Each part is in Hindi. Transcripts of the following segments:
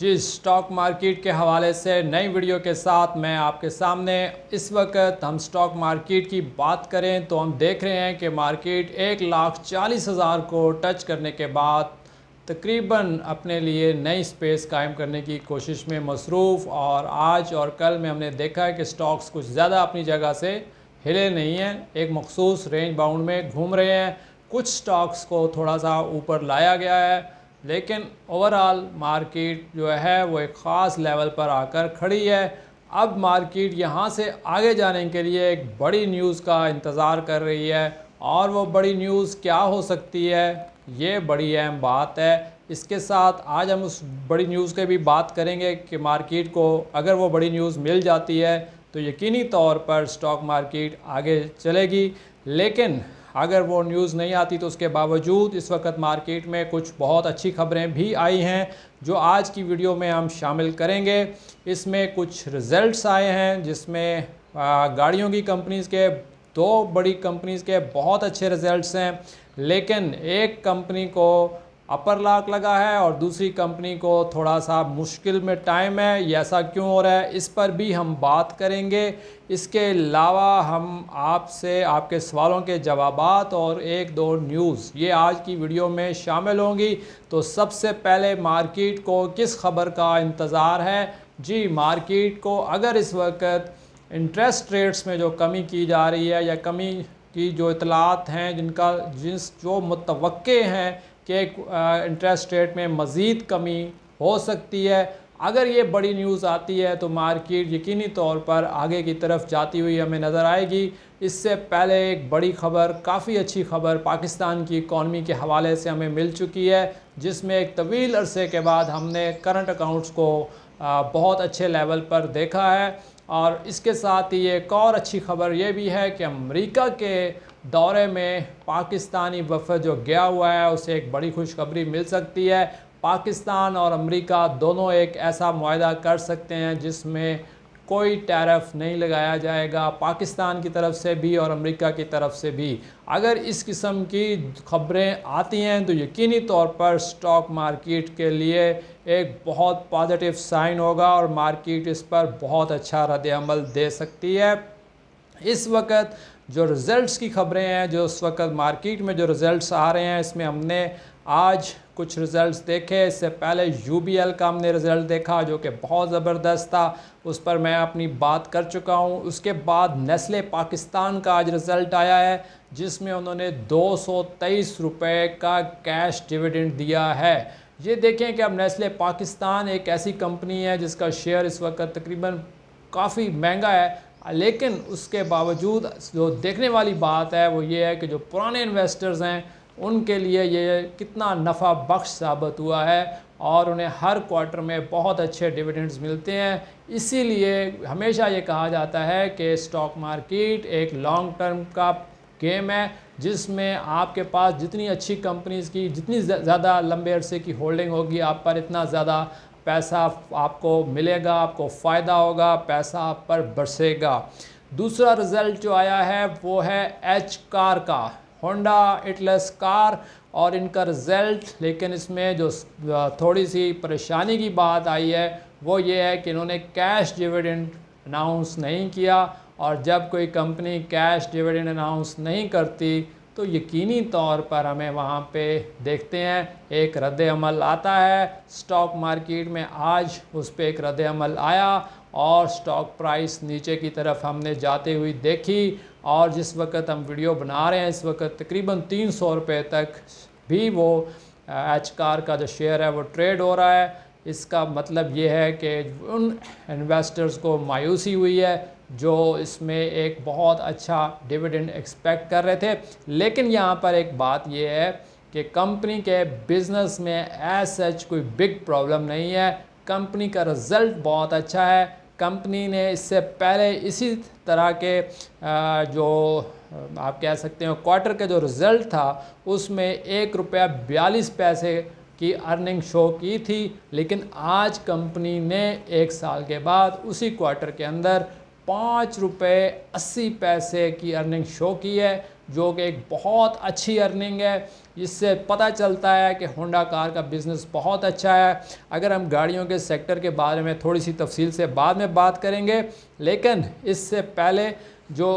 जी, स्टॉक मार्केट के हवाले से नई वीडियो के साथ मैं आपके सामने। इस वक्त हम स्टॉक मार्केट की बात करें तो हम देख रहे हैं कि मार्केट 1,40,000 को टच करने के बाद तकरीबन अपने लिए नई स्पेस कायम करने की कोशिश में मसरूफ़, और आज और कल में हमने देखा है कि स्टॉक्स कुछ ज़्यादा अपनी जगह से हिले नहीं हैं, एक मखसूस रेंज बाउंड में घूम रहे हैं। कुछ स्टॉक्स को थोड़ा सा ऊपर लाया गया है, लेकिन ओवरऑल मार्केट जो है वो एक ख़ास लेवल पर आकर खड़ी है। अब मार्केट यहाँ से आगे जाने के लिए एक बड़ी न्यूज़ का इंतज़ार कर रही है, और वो बड़ी न्यूज़ क्या हो सकती है, ये बड़ी अहम बात है। इसके साथ आज हम उस बड़ी न्यूज़ के भी बात करेंगे कि मार्केट को अगर वो बड़ी न्यूज़ मिल जाती है तो यकीनी तौर पर स्टॉक मार्केट आगे चलेगी, लेकिन अगर वो न्यूज़ नहीं आती तो उसके बावजूद इस वक्त मार्केट में कुछ बहुत अच्छी खबरें भी आई हैं जो आज की वीडियो में हम शामिल करेंगे। इसमें कुछ रिज़ल्ट्स आए हैं जिसमें गाड़ियों की कंपनीज़ के, दो बड़ी कंपनीज़ के बहुत अच्छे रिज़ल्ट्स हैं, लेकिन एक कंपनी को अपर लॉक लगा है और दूसरी कंपनी को थोड़ा सा मुश्किल में टाइम है। ये ऐसा क्यों हो रहा है, इस पर भी हम बात करेंगे। इसके अलावा हम आपसे आपके सवालों के जवाबात और एक दो न्यूज़ ये आज की वीडियो में शामिल होंगी। तो सबसे पहले मार्केट को किस खबर का इंतज़ार है? जी, मार्केट को अगर इस वक्त इंटरेस्ट रेट्स में जो कमी की जा रही है या कमी की जो इतलात हैं जो मुतवक्के हैं कि इंटरेस्ट रेट में मज़ीद कमी हो सकती है, अगर ये बड़ी न्यूज़ आती है तो मार्केट यकीनी तौर पर आगे की तरफ जाती हुई हमें नज़र आएगी। इससे पहले एक बड़ी खबर, काफ़ी अच्छी खबर पाकिस्तान की इकॉनमी के हवाले से हमें मिल चुकी है, जिसमें एक तवील अरसे के बाद हमने करंट अकाउंट्स को बहुत अच्छे लेवल पर देखा है। और इसके साथ ही एक और अच्छी खबर ये भी है कि अमेरिका के दौरे में पाकिस्तानी वफ़द जो गया हुआ है उसे एक बड़ी खुशखबरी मिल सकती है। पाकिस्तान और अमेरिका दोनों एक ऐसा मुआहदा कर सकते हैं जिसमें कोई टैरिफ नहीं लगाया जाएगा, पाकिस्तान की तरफ से भी और अमेरिका की तरफ से भी। अगर इस किस्म की खबरें आती हैं तो यकीनी तौर पर स्टॉक मार्केट के लिए एक बहुत पॉजिटिव साइन होगा और मार्केट इस पर बहुत अच्छा रद्द-ए-अमल दे सकती है। इस वक्त जो रिज़ल्ट्स की खबरें हैं, जो इस वक्त मार्केट में जो रिज़ल्ट्स आ रहे हैं, इसमें हमने आज कुछ रिज़ल्ट्स देखे। इससे पहले यूबीएल का हमने रिज़ल्ट देखा जो कि बहुत ज़बरदस्त था, उस पर मैं अपनी बात कर चुका हूँ। उसके बाद नेस्ले पाकिस्तान का आज रिज़ल्ट आया है जिसमें उन्होंने 223 रुपये का कैश डिविडेंड दिया है। ये देखें कि अब नेस्ले पाकिस्तान एक ऐसी कंपनी है जिसका शेयर इस वक्त तकरीबन काफ़ी महंगा है, लेकिन उसके बावजूद जो देखने वाली बात है वो ये है कि जो पुराने इन्वेस्टर्स हैं उनके लिए ये कितना नफ़ा बख्श साबित हुआ है और उन्हें हर क्वार्टर में बहुत अच्छे डिविडेंड्स मिलते हैं। इसीलिए हमेशा ये कहा जाता है कि स्टॉक मार्केट एक लॉन्ग टर्म का गेम है, जिसमें आपके पास जितनी अच्छी कंपनीज़ की जितनी ज़्यादा लंबे अरसे की होल्डिंग होगी, आप पर इतना ज़्यादा पैसा आपको मिलेगा, आपको फ़ायदा होगा, पैसा आप पर बरसेगा। दूसरा रिज़ल्ट जो आया है वो है एच कार का, होंडा एटलस कार, और इनका रिज़ल्ट, लेकिन इसमें जो थोड़ी सी परेशानी की बात आई है वो ये है कि इन्होंने कैश डिविडेंड अनाउंस नहीं किया, और जब कोई कंपनी कैश डिविडेंड अनाउंस नहीं करती तो यकीनी तौर पर हमें वहाँ पे देखते हैं एक रद्द-ए-अमल आता है। स्टॉक मार्केट में आज उस पर एक रद्द-ए-अमल आया और स्टॉक प्राइस नीचे की तरफ हमने जाते हुई देखी, और जिस वक्त हम वीडियो बना रहे हैं इस वक्त तकरीबन 300 रुपये तक भी वो एच कार का जो शेयर है वो ट्रेड हो रहा है। इसका मतलब ये है कि उन इन्वेस्टर्स को मायूसी हुई है जो इसमें एक बहुत अच्छा डिविडेंड एक्सपेक्ट कर रहे थे। लेकिन यहाँ पर एक बात ये है कि कंपनी के बिज़नेस में एज सच कोई बिग प्रॉब्लम नहीं है, कंपनी का रिज़ल्ट बहुत अच्छा है। कंपनी ने इससे पहले इसी तरह के जो आप कह सकते हो क्वार्टर का जो रिज़ल्ट था उसमें ₹1.42 की अर्निंग शो की थी, लेकिन आज कंपनी ने एक साल के बाद उसी क्वार्टर के अंदर ₹5.80 की अर्निंग शो की है, जो कि एक बहुत अच्छी अर्निंग है। इससे पता चलता है कि होंडा कार का बिज़नेस बहुत अच्छा है। अगर हम गाड़ियों के सेक्टर के बारे में थोड़ी सी तफसील से बाद में बात करेंगे, लेकिन इससे पहले जो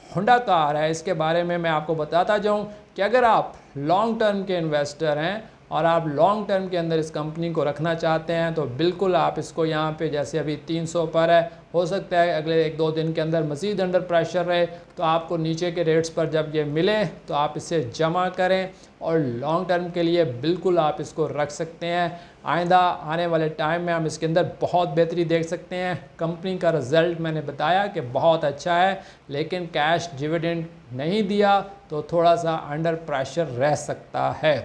होंडा कार है इसके बारे में मैं आपको बताता जाऊं कि अगर आप लॉन्ग टर्म के इन्वेस्टर हैं और आप लॉन्ग टर्म के अंदर इस कंपनी को रखना चाहते हैं तो बिल्कुल आप इसको यहाँ पे, जैसे अभी 300 पर है, हो सकता है अगले 1-2 दिन के अंदर मज़ीद अंडर प्रेशर रहे, तो आपको नीचे के रेट्स पर जब ये मिले तो आप इसे जमा करें और लॉन्ग टर्म के लिए बिल्कुल आप इसको रख सकते हैं। आइंदा आने वाले टाइम में हम इसके अंदर बहुत बेहतरी देख सकते हैं। कंपनी का रिज़ल्ट मैंने बताया कि बहुत अच्छा है, लेकिन कैश डिविडेंड नहीं दिया तो थोड़ा सा अंडर प्रेशर रह सकता है।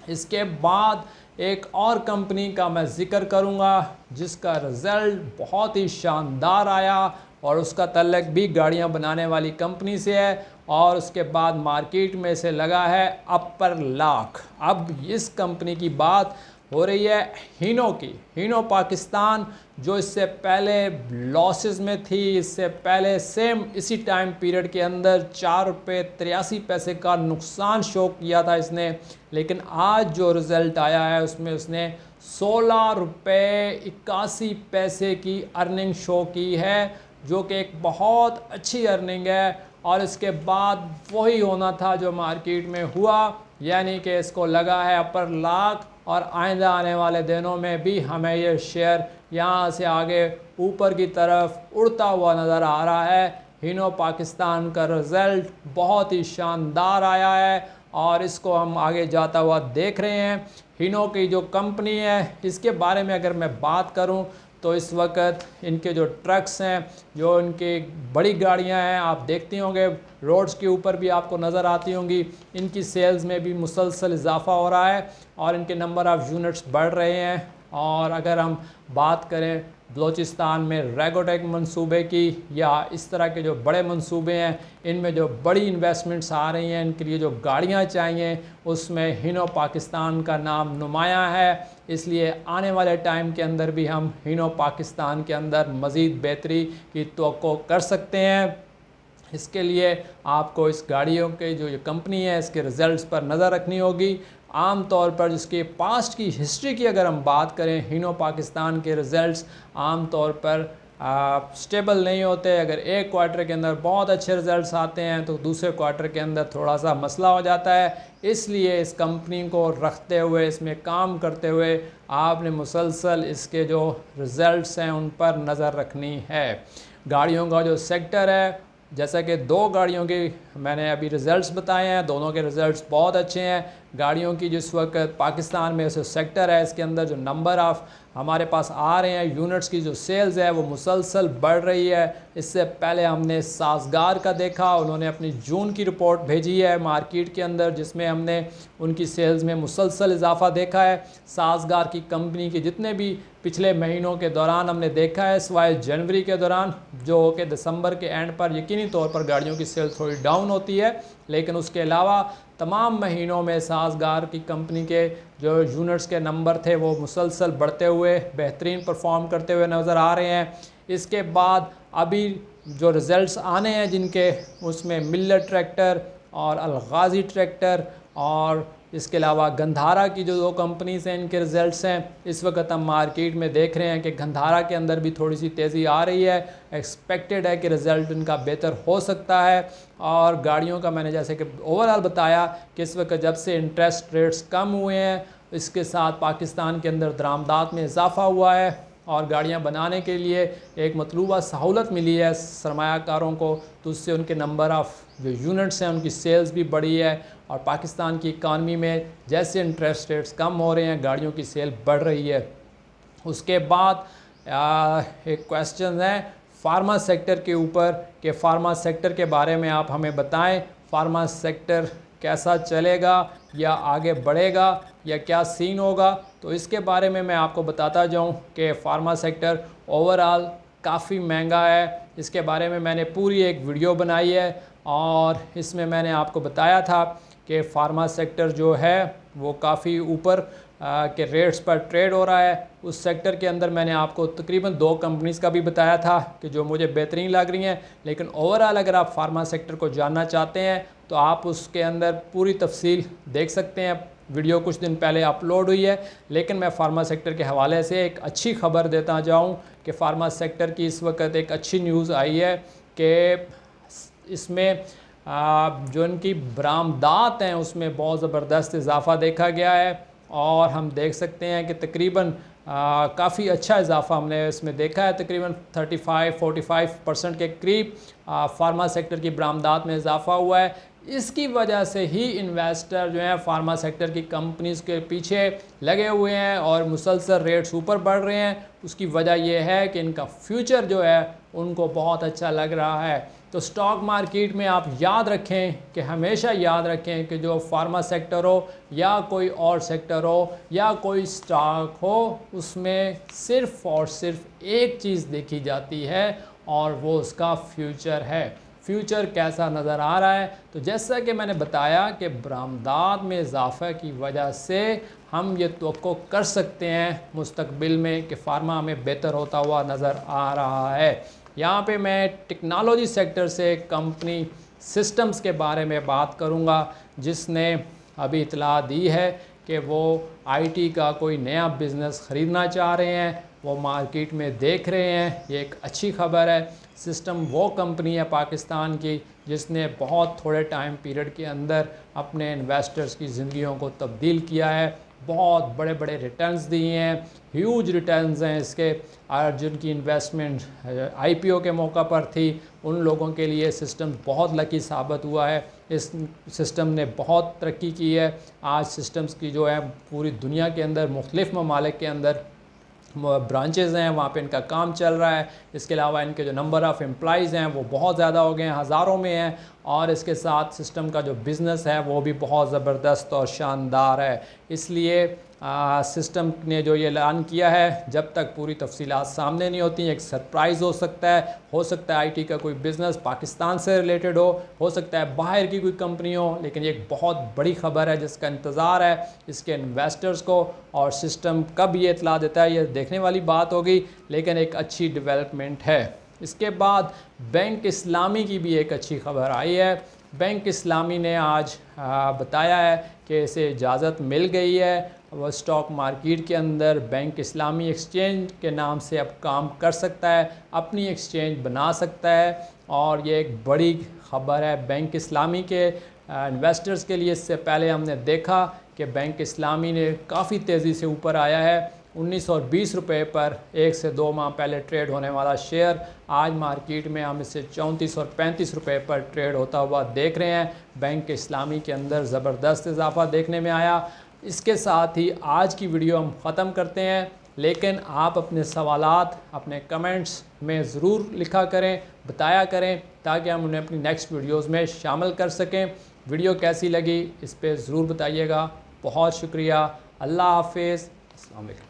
इसके बाद एक और कंपनी का मैं ज़िक्र करूंगा जिसका रिज़ल्ट बहुत ही शानदार आया और उसका तल्लक भी गाड़ियां बनाने वाली कंपनी से है और उसके बाद मार्केट में से लगा है अपर लाख। अब इस कंपनी की बात हो रही है हीनो की। हीनो पाकिस्तान जो इससे पहले लॉसेस में थी, इससे पहले सेम इसी टाइम पीरियड के अंदर 4 रुपये 83 पैसे का नुकसान शो किया था इसने, लेकिन आज जो रिज़ल्ट आया है उसमें उसने 16 रुपये 81 पैसे की अर्निंग शो की है, जो कि एक बहुत अच्छी अर्निंग है। और इसके बाद वही होना था जो मार्केट में हुआ, यानी कि इसको लगा है अपर लाख और आइंदा आने वाले दिनों में भी हमें ये शेयर यहाँ से आगे ऊपर की तरफ उड़ता हुआ नज़र आ रहा है। हीनो पाकिस्तान का रिज़ल्ट बहुत ही शानदार आया है और इसको हम आगे जाता हुआ देख रहे हैं। हीनो की जो कंपनी है इसके बारे में अगर मैं बात करूं तो इस वक्त इनके जो ट्रक्स हैं, जो इनके बड़ी गाड़ियां हैं, आप देखते होंगे रोड्स के ऊपर भी आपको नज़र आती होंगी, इनकी सेल्स में भी मुसलसल इजाफा हो रहा है और इनके नंबर ऑफ़ यूनिट्स बढ़ रहे हैं। और अगर हम बात करें बलूचिस्तान में रेगोटेक मंसूबे की या इस तरह के जो बड़े मंसूबे हैं, इनमें जो बड़ी इन्वेस्टमेंट्स आ रही हैं, इनके लिए जो गाड़ियां चाहिए, उसमें हीनो पाकिस्तान का नाम नुमायां है। इसलिए आने वाले टाइम के अंदर भी हम हीनो पाकिस्तान के अंदर मज़ीद बेहतरी की तवक्को कर सकते हैं। इसके लिए आपको इस गाड़ियों के जो ये कंपनी है इसके रिज़ल्ट्स पर नज़र रखनी होगी। आम तौर पर जिसके पास्ट की हिस्ट्री की अगर हम बात करें, हीनो पाकिस्तान के रिज़ल्ट्स आम तौर पर स्टेबल नहीं होते। अगर एक क्वार्टर के अंदर बहुत अच्छे रिज़ल्ट्स आते हैं तो दूसरे क्वार्टर के अंदर थोड़ा सा मसला हो जाता है। इसलिए इस कंपनी को रखते हुए, इसमें काम करते हुए आपने मुसलसल इसके जो रिज़ल्ट्स हैं उन पर नज़र रखनी है। गाड़ियों का जो सेक्टर है, जैसा कि 2 गाड़ियों के मैंने अभी रिज़ल्ट्स बताए हैं, दोनों के रिज़ल्ट्स बहुत अच्छे हैं। गाड़ियों की जिस वक्त पाकिस्तान में जो सेक्टर है इसके अंदर जो नंबर ऑफ़ हमारे पास आ रहे हैं, यूनिट्स की जो सेल्स है वो मुसलसल बढ़ रही है। इससे पहले हमने साज़गार का देखा, उन्होंने अपनी जून की रिपोर्ट भेजी है मार्केट के अंदर, जिसमें हमने उनकी सेल्स में मुसलसल इजाफा देखा है। साज़गार की कंपनी के जितने भी पिछले महीनों के दौरान हमने देखा है, सिवाय जनवरी के दौरान जो कि दिसंबर के एंड पर यकीनी तौर पर गाड़ियों की सेल थोड़ी डाउन होती है, लेकिन उसके अलावा तमाम महीनों में साज़गार की कंपनी के जो यूनिट्स के नंबर थे वो मुसलसल बढ़ते हुए बेहतरीन परफॉर्म करते हुए नज़र आ रहे हैं। इसके बाद अभी जो रिज़ल्ट्स आने हैं जिनके, उसमें मिल्लत ट्रैक्टर और अलगाज़ी ट्रैक्टर और इसके अलावा गंधारा की जो 2 कंपनीज़ हैं इनके रिज़ल्ट्स हैं। इस वक्त हम मार्केट में देख रहे हैं कि गंधारा के अंदर भी थोड़ी सी तेज़ी आ रही है। एक्सपेक्टेड है कि रिज़ल्ट इनका बेहतर हो सकता है। और गाड़ियों का मैंने जैसे कि ओवरऑल बताया कि इस वक्त जब से इंटरेस्ट रेट्स कम हुए हैं, इसके साथ पाकिस्तान के अंदर दरामदात में इजाफा हुआ है और गाड़ियां बनाने के लिए एक मतलूबा सहूलत मिली है सरमायाकारों को, तो उससे उनके नंबर ऑफ़ जो यूनिट्स हैं उनकी सेल्स भी बढ़ी है। और पाकिस्तान की इकानमी में जैसे इंटरेस्ट रेट्स कम हो रहे हैं, गाड़ियों की सेल बढ़ रही है। उसके बाद एक क्वेश्चन है फार्मा सेक्टर के ऊपर कि फार्मा सेक्टर के बारे में आप हमें बताएं, फार्मा सेक्टर कैसा चलेगा या आगे बढ़ेगा या क्या सीन होगा। तो इसके बारे में मैं आपको बताता जाऊं कि फ़ार्मा सेक्टर ओवरऑल काफ़ी महंगा है। इसके बारे में मैंने पूरी एक वीडियो बनाई है और इसमें मैंने आपको बताया था कि फ़ार्मा सेक्टर जो है वो काफ़ी ऊपर के रेट्स पर ट्रेड हो रहा है। उस सेक्टर के अंदर मैंने आपको तकरीबन 2 कंपनीज़ का भी बताया था कि जो मुझे बेहतरीन लग रही हैं। लेकिन ओवरऑल अगर आप फार्मा सेक्टर को जानना चाहते हैं तो तो आप उसके अंदर पूरी तफसील देख सकते हैं। वीडियो कुछ दिन पहले अपलोड हुई है, लेकिन मैं फार्मा सेक्टर के हवाले से एक अच्छी खबर देता जाऊं कि फार्मा सेक्टर की इस वक्त एक अच्छी न्यूज़ आई है कि इसमें जो इनकी बरामदात हैं उसमें बहुत ज़बरदस्त इजाफ़ा देखा गया है। और हम देख सकते हैं कि तकरीबन काफ़ी अच्छा इजाफ़ा हमने इसमें देखा है। तकरीबन 35-45% के करीब फार्मा सेक्टर की बरामदात में इजाफ़ा हुआ है। इसकी वजह से ही इन्वेस्टर जो है फार्मा सेक्टर की कंपनीज़ के पीछे लगे हुए हैं और मुसलसल रेट्स ऊपर बढ़ रहे हैं। उसकी वजह यह है कि इनका फ्यूचर जो है उनको बहुत अच्छा लग रहा है। तो स्टॉक मार्केट में आप याद रखें कि हमेशा याद रखें कि जो फार्मा सेक्टर हो या कोई और सेक्टर हो या कोई स्टॉक हो, उसमें सिर्फ़ और सिर्फ एक चीज़ देखी जाती है और वो उसका फ्यूचर है। फ्यूचर कैसा नज़र आ रहा है? तो जैसा कि मैंने बताया कि बरामदात में इजाफ़ा की वजह से हम ये तवक्को कर सकते हैं मुस्तकबिल में कि फ़ार्मा में बेहतर होता हुआ नज़र आ रहा है। यहाँ पे मैं टेक्नोलॉजी सेक्टर से कंपनी सिस्टम्स के बारे में बात करूँगा, जिसने अभी इतला दी है कि वो आईटी का कोई नया बिज़नेस ख़रीदना चाह रहे हैं, वो मार्केट में देख रहे हैं। ये एक अच्छी खबर है। सिस्टम वो कंपनी है पाकिस्तान की जिसने बहुत थोड़े टाइम पीरियड के अंदर अपने इन्वेस्टर्स की ज़िंदगियों को तब्दील किया है, बहुत बड़े बड़े रिटर्न्स दिए हैं, ह्यूज रिटर्न्स हैं इसके। और जिनकी इन्वेस्टमेंट आईपीओ के मौका पर थी, उन लोगों के लिए सिस्टम बहुत लकी साबित हुआ है। इस सिस्टम ने बहुत तरक्की की है। आज सिस्टम्स की जो है पूरी दुनिया के अंदर मुख्तलिफ़ ममालिक के अंदर ब्रांचेज़ हैं, वहाँ पे इनका काम चल रहा है। इसके अलावा इनके जो नंबर ऑफ़ एम्प्लॉइज़ हैं वो बहुत ज़्यादा हो गए हैं, हज़ारों में हैं। और इसके साथ सिस्टम का जो बिज़नेस है वो भी बहुत ज़बरदस्त और शानदार है। इसलिए सिस्टम ने जो ये ऐलान किया है, जब तक पूरी तफसीलात सामने नहीं होती, एक सरप्राइज़ हो सकता है आईटी का कोई बिज़नेस पाकिस्तान से रिलेटेड हो सकता है बाहर की कोई कंपनी हो, लेकिन ये एक बहुत बड़ी ख़बर है जिसका इंतज़ार है इसके इन्वेस्टर्स को। और सिस्टम कब ये इतला देता है ये देखने वाली बात होगी, लेकिन एक अच्छी डेवलपमेंट है। इसके बाद बैंक इस्लामी की भी एक अच्छी खबर आई है। बैंक इस्लामी ने आज बताया है कि इसे इजाज़त मिल गई है, वह स्टॉक मार्केट के अंदर बैंक इस्लामी एक्सचेंज के नाम से अब काम कर सकता है, अपनी एक्सचेंज बना सकता है। और ये एक बड़ी ख़बर है बैंक इस्लामी के इन्वेस्टर्स के लिए। इससे पहले हमने देखा कि बैंक इस्लामी ने काफ़ी तेज़ी से ऊपर आया है। 1920 रुपये पर 1 से 2 माह पहले ट्रेड होने वाला शेयर आज मार्केट में हम इसे 34 और 35 रुपये पर ट्रेड होता हुआ देख रहे हैं। बैंक इस्लामी के अंदर ज़बरदस्त इजाफा देखने में आया। इसके साथ ही आज की वीडियो हम ख़त्म करते हैं, लेकिन आप अपने सवालात अपने कमेंट्स में ज़रूर लिखा करें, बताया करें, ताकि हम उन्हें अपनी नेक्स्ट वीडियोज़ में शामिल कर सकें। वीडियो कैसी लगी इस पर ज़रूर बताइएगा। बहुत शुक्रिया। अल्लाह हाफ़िज़। अस्सलाम वालेकुम।